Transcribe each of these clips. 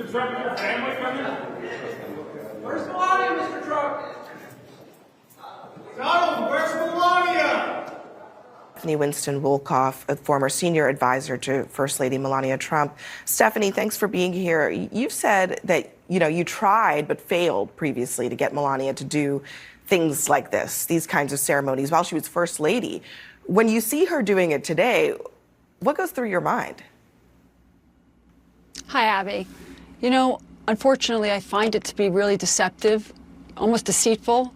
Mr. Trump, is your family coming? Where's Melania, Mr. Trump? Donald, where's Melania? Stephanie Winston-Wolkoff, a former senior advisor to First Lady Melania Trump. Stephanie, thanks for being here. You've said that, you tried but failed previously to get Melania to do things like this, these kinds of ceremonies, while she was First Lady. When you see her doing it today, what goes through your mind? Hi, Abby. Unfortunately, I find it to be really deceptive, almost deceitful.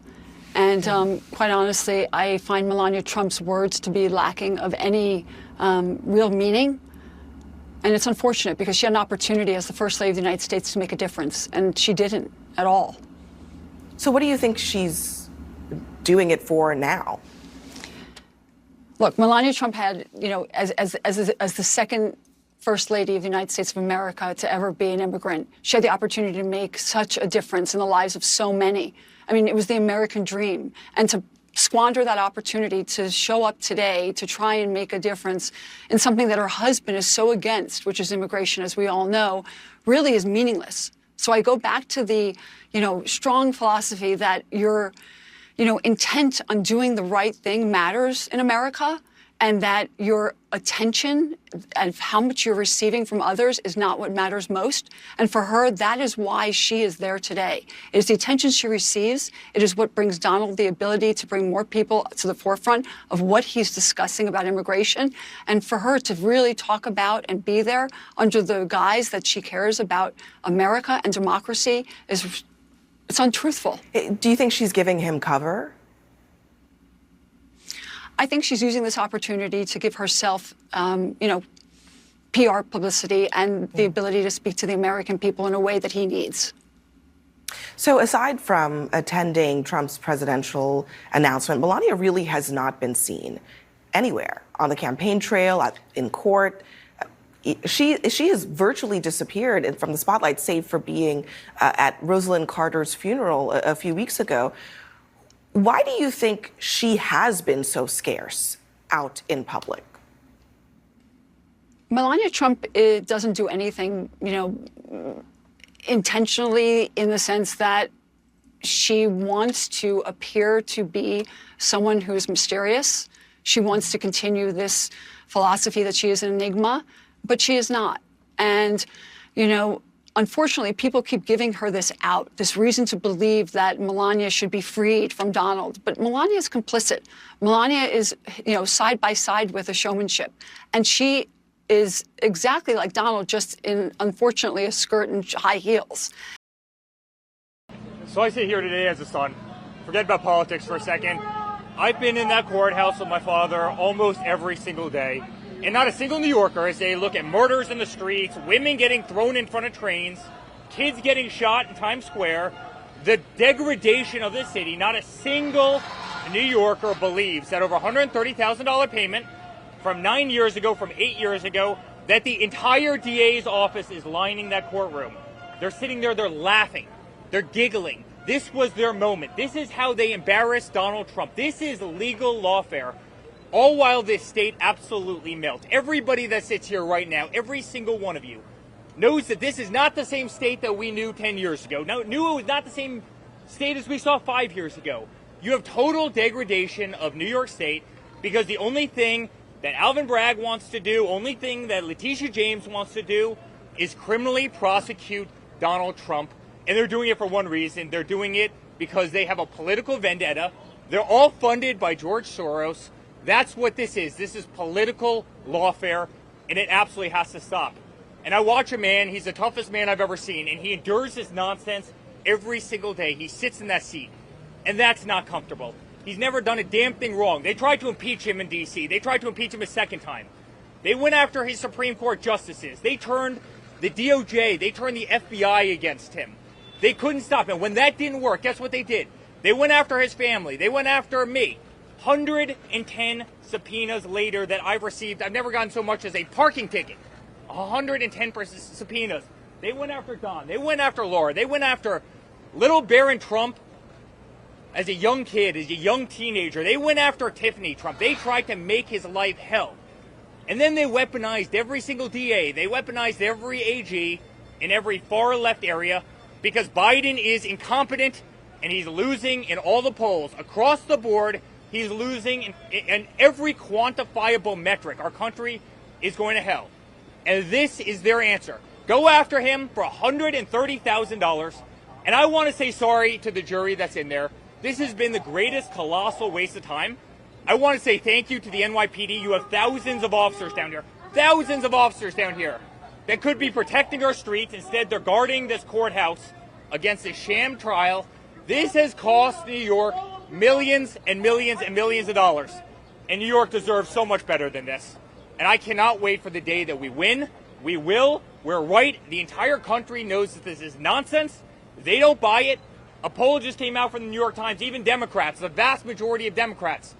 And quite honestly, I find Melania Trump's words to be lacking of any real meaning. And it's unfortunate because she had an opportunity as the First Lady of the United States to make a difference, and she didn't at all. So what do you think she's doing it for now? Look, Melania Trump had, as the second First Lady of the United States of America to ever be an immigrant, she had the opportunity to make such a difference in the lives of so many. I mean, it was the American dream. And to squander that opportunity to show up today to try and make a difference in something that her husband is so against, which is immigration, as we all know, really is meaningless. So I go back to the, strong philosophy that your, intent on doing the right thing matters in America, and that your attention and how much you're receiving from others is not what matters most. And for her, that is why she is there today. It is the attention she receives. It is what brings Donald the ability to bring more people to the forefront of what he's discussing about immigration. And for her to really talk about and be there under the guise that she cares about America and democracy it's untruthful. Do you think she's giving him cover? I think she's using this opportunity to give herself, PR publicity and the ability to speak to the American people in a way that he needs. So aside from attending Trump's presidential announcement, Melania really has not been seen anywhere on the campaign trail, in court. She has virtually disappeared from the spotlight, save for being at Rosalynn Carter's funeral a few weeks ago. Why do you think she has been so scarce out in public? Melania Trump doesn't do anything, intentionally, in the sense that she wants to appear to be someone who is mysterious. She wants to continue this philosophy that she is an enigma, but she is not. And, unfortunately, people keep giving her this reason to believe that Melania should be freed from Donald. But Melania is complicit. Melania is, side by side with a showmanship. And she is exactly like Donald, just in, unfortunately, a skirt and high heels. So I sit here today as a son. Forget about politics for a second. I've been in that courthouse with my father almost every single day. And not a single New Yorker, as they look at murders in the streets, women getting thrown in front of trains, kids getting shot in Times Square, the degradation of this city, not a single New Yorker believes that over $130,000 payment from 9 years ago, from 8 years ago, that the entire DA's office is lining that courtroom. They're sitting there, they're laughing, they're giggling. This was their moment. This is how they embarrassed Donald Trump. This is legal lawfare. All while this state absolutely melts. Everybody that sits here right now, every single one of you, knows that this is not the same state that we knew 10 years ago. Knew it was not the same state as we saw 5 years ago. You have total degradation of New York State because the only thing that Alvin Bragg wants to do, only thing that Letitia James wants to do is criminally prosecute Donald Trump. And they're doing it for one reason. They're doing it because they have a political vendetta. They're all funded by George Soros. That's what this is. This is political lawfare, and it absolutely has to stop. And I watch a man, he's the toughest man I've ever seen, and he endures this nonsense every single day. He sits in that seat, and that's not comfortable. He's never done a damn thing wrong. They tried to impeach him in D.C. They tried to impeach him a second time. They went after his Supreme Court justices. They turned the DOJ, they turned the FBI against him. They couldn't stop him. When that didn't work, guess what they did? They went after his family. They went after me. 110 subpoenas later that I've received. I've never gotten so much as a parking ticket. 110 subpoenas. They went after Don. They went after Laura. They went after little Barron Trump as a young kid, as a young teenager. They went after Tiffany Trump. They tried to make his life hell. And then they weaponized every single DA. They weaponized every AG. in every far left area because Biden is incompetent and he's losing in all the polls. Across the board, he's losing in every quantifiable metric. Our country is going to hell. And this is their answer. Go after him for $130,000. And I want to say sorry to the jury that's in there. This has been the greatest colossal waste of time. I want to say thank you to the NYPD. You have thousands of officers down here. Thousands of officers down here that could be protecting our streets. Instead, they're guarding this courthouse against a sham trial. This has cost New York millions and millions and millions of dollars. And New York deserves so much better than this. And I cannot wait for the day that we win. We will. We're right. The entire country knows that this is nonsense. They don't buy it. A poll just came out from the New York Times. Even Democrats, the vast majority of Democrats,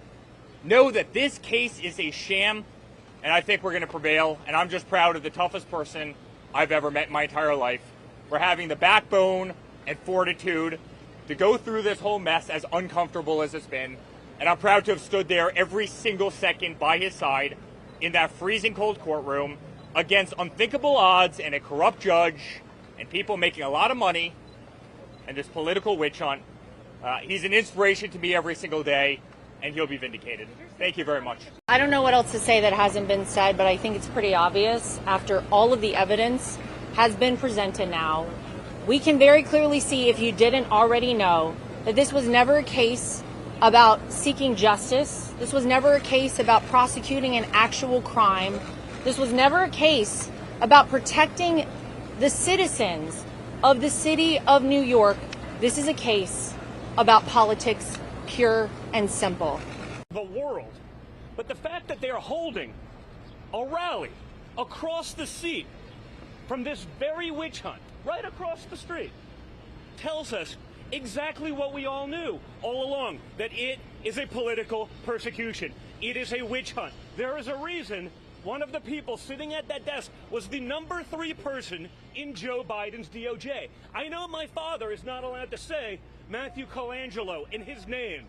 know that this case is a sham. And I think we're going to prevail. And I'm just proud of the toughest person I've ever met in my entire life for having the backbone and fortitude to go through this whole mess, as uncomfortable as it's been. And I'm proud to have stood there every single second by his side in that freezing cold courtroom against unthinkable odds and a corrupt judge and people making a lot of money and this political witch hunt. He's an inspiration to me every single day, and he'll be vindicated. Thank you very much. I don't know what else to say that hasn't been said, but I think it's pretty obvious after all of the evidence has been presented now. We can very clearly see, if you didn't already know, that this was never a case about seeking justice. This was never a case about prosecuting an actual crime. This was never a case about protecting the citizens of the city of New York. This is a case about politics, pure and simple. The world. But the fact that they're holding a rally across the seat from this very witch hunt, right across the street, tells us exactly what we all knew all along, that it is a political persecution. It is a witch hunt. There is a reason one of the people sitting at that desk was the number 3 person in Joe Biden's DOJ. I know my father is not allowed to say Matthew Colangelo in his name,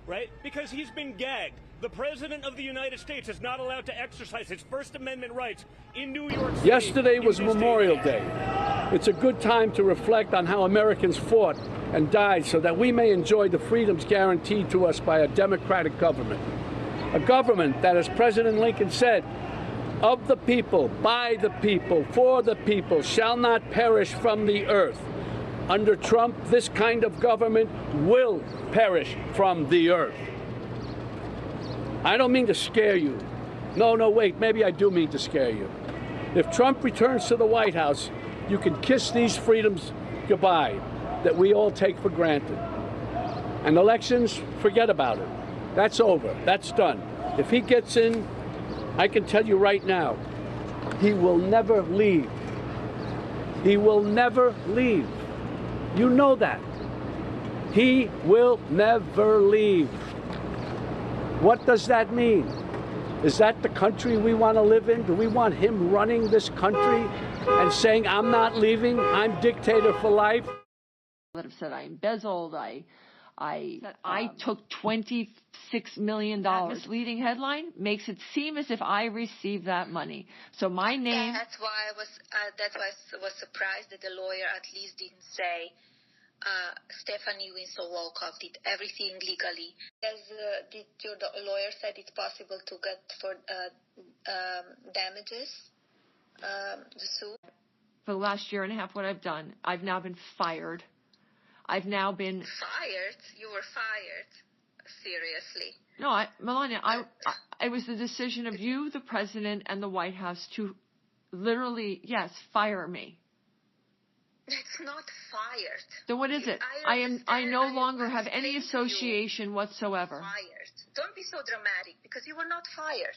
right? Because he's been gagged. The President of the United States is not allowed to exercise his First Amendment rights in New York City. Yesterday was Memorial Day. It's a good time to reflect on how Americans fought and died so that we may enjoy the freedoms guaranteed to us by a democratic government. A government that, as President Lincoln said, of the people, by the people, for the people, shall not perish from the earth. Under Trump, this kind of government will perish from the earth. I don't mean to scare you. No, wait, maybe I do mean to scare you. If Trump returns to the White House, you can kiss these freedoms goodbye that we all take for granted. And elections, forget about it. That's over. That's done. If he gets in, I can tell you right now, he will never leave. He will never leave. You know that. He will never leave. What does that mean? Is that the country we want to live in? Do we want him running this country and saying, I'm not leaving, I'm dictator for life? That have said I embezzled, I took $26 million. That misleading headline makes it seem as if I received that money. So my name. That's why I was surprised that the lawyer at least didn't say Stephanie Winslow-Wolkoff did everything legally. As your lawyer said, it's possible to get for damages the suit. For the last year and a half, what I've done, I've now been fired. I've now been fired. You were fired. Seriously? No, Melania. It was the decision of you, the president, and the White House to literally, yes, fire me. It's not fired. Then what is it? I no longer have any association whatsoever. Fired. Don't be so dramatic, because you were not fired.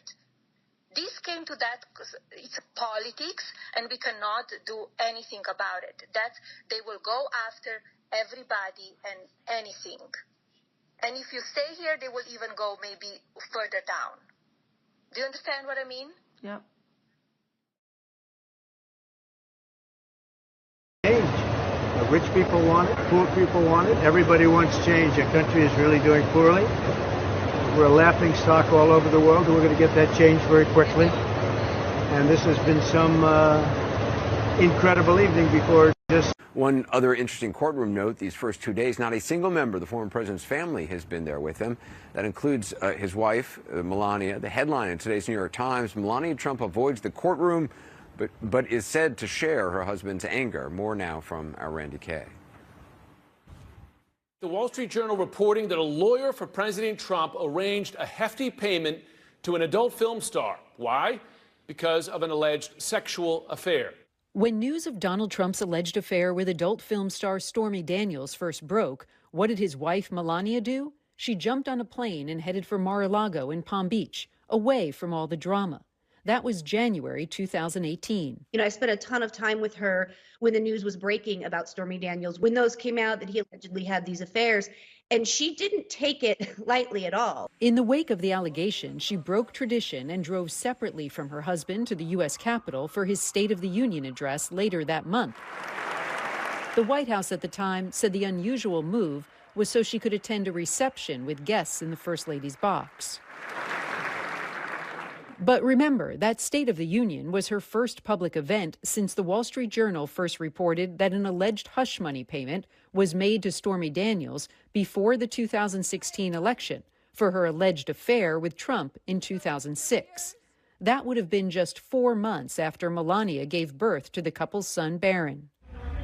This came to that because it's politics, and we cannot do anything about it. That they will go after everybody and anything. And if you stay here, they will even go maybe further down. Do you understand what I mean? Yep. Change. The rich people want it, poor people want it, everybody wants change. Our country is really doing poorly. We're a laughing stock all over the world, and we're going to get that change very quickly. And this has been some incredible evening before just... One other interesting courtroom note, these first 2 days, not a single member of the former president's family has been there with him. That includes his wife, Melania. The headline in today's New York Times, Melania Trump avoids the courtroom, but is said to share her husband's anger. More now from our Randy Kay. The Wall Street Journal reporting that a lawyer for President Trump arranged a hefty payment to an adult film star. Why? Because of an alleged sexual affair. When news of Donald Trump's alleged affair with adult film star Stormy Daniels first broke, what did his wife Melania do? She jumped on a plane and headed for Mar-a-Lago in Palm Beach, away from all the drama. That was January 2018. I spent a ton of time with her when the news was breaking about Stormy Daniels, when those came out that he allegedly had these affairs, and she didn't take it lightly at all. In the wake of the allegation, she broke tradition and drove separately from her husband to the U.S. Capitol for his State of the Union address later that month. The White House at the time said the unusual move was so she could attend a reception with guests in the First Lady's box. But remember, that State of the Union was her first public event since the Wall Street Journal first reported that an alleged hush money payment was made to Stormy Daniels before the 2016 election for her alleged affair with Trump in 2006. That would have been just 4 months after Melania gave birth to the couple's son, Barron.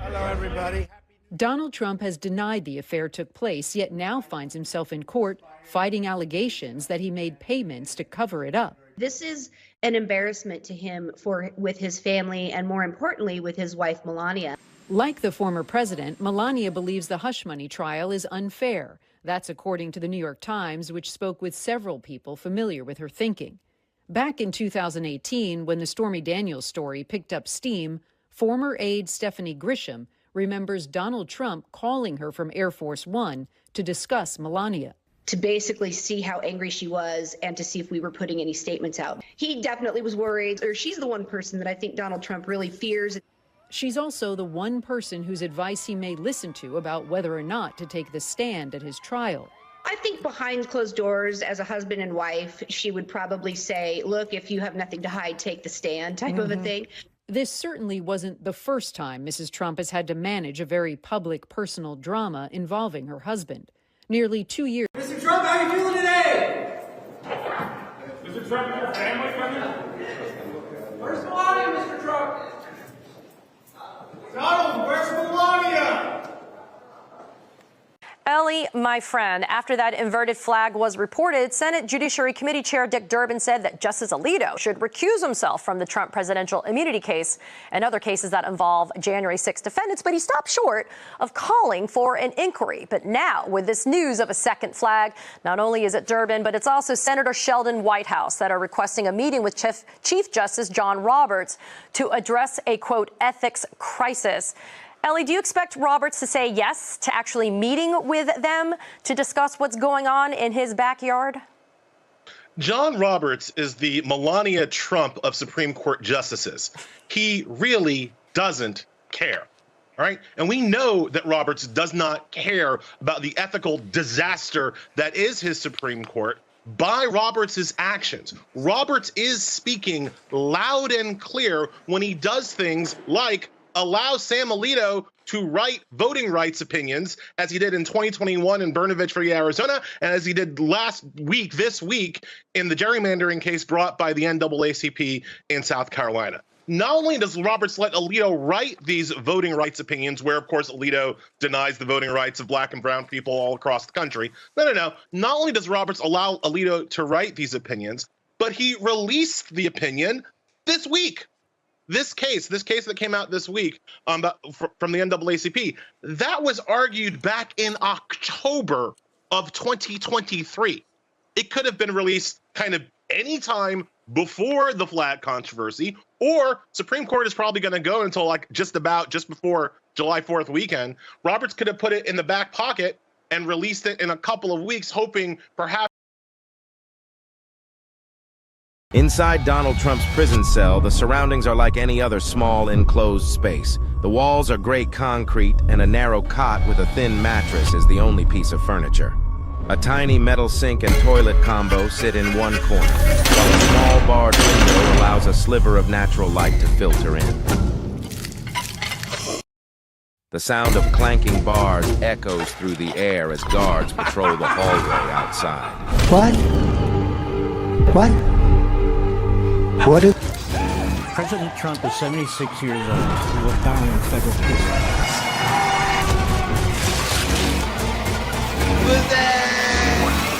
Hello, everybody. Donald Trump has denied the affair took place, yet now finds himself in court fighting allegations that he made payments to cover it up. This is an embarrassment to him with his family and, more importantly, with his wife, Melania. Like the former president, Melania believes the hush money trial is unfair. That's according to the New York Times, which spoke with several people familiar with her thinking. Back in 2018, when the Stormy Daniels story picked up steam, former aide Stephanie Grisham remembers Donald Trump calling her from Air Force One to discuss Melania. To basically see how angry she was and to see if we were putting any statements out. He definitely was worried, or she's the one person that I think Donald Trump really fears. She's also the one person whose advice he may listen to about whether or not to take the stand at his trial. I think behind closed doors, as a husband and wife, she would probably say, look, if you have nothing to hide, take the stand type of a thing. This certainly wasn't the first time Mrs. Trump has had to manage a very public personal drama involving her husband. Nearly 2 years. Mr. Trump, how are you feeling today? Mr. Trump, your family coming? Where's Melania, Mr. Trump? Donald, where's Melania? Ellie, my friend, after that inverted flag was reported, Senate Judiciary Committee Chair Dick Durbin said that Justice Alito should recuse himself from the Trump presidential immunity case and other cases that involve January 6 defendants, but he stopped short of calling for an inquiry. But now, with this news of a second flag, not only is it Durbin, but it's also Senator Sheldon Whitehouse that are requesting a meeting with Chief Justice John Roberts to address a, quote, ethics crisis. Ellie, do you expect Roberts to say yes to actually meeting with them to discuss what's going on in his backyard? John Roberts is the Melania Trump of Supreme Court justices. He really doesn't care. All right. And we know that Roberts does not care about the ethical disaster that is his Supreme Court by Roberts' actions. Roberts is speaking loud and clear when he does things like allow Sam Alito to write voting rights opinions, as he did in 2021 in Brnovich v. Arizona, and as he did this week, in the gerrymandering case brought by the NAACP in South Carolina. Not only does Roberts let Alito write these voting rights opinions, where, of course, Alito denies the voting rights of black and brown people all across the country. No. Not only does Roberts allow Alito to write these opinions, but he released the opinion this week. This case that came out this week from the NAACP, that was argued back in October of 2023. It could have been released kind of any time before the flag controversy, or Supreme Court is probably going to go until just before July 4th weekend. Roberts could have put it in the back pocket and released it in a couple of weeks, hoping perhaps. Inside Donald Trump's prison cell, the surroundings are like any other small, enclosed space. The walls are gray concrete, and a narrow cot with a thin mattress is the only piece of furniture. A tiny metal sink and toilet combo sit in one corner, while a small barred window allows a sliver of natural light to filter in. The sound of clanking bars echoes through the air as guards patrol the hallway outside. What? What? What is... President Trump is 76 years old. He will die in federal prison.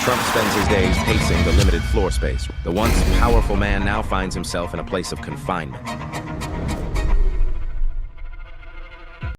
Trump spends his days pacing the limited floor space. The once powerful man now finds himself in a place of confinement.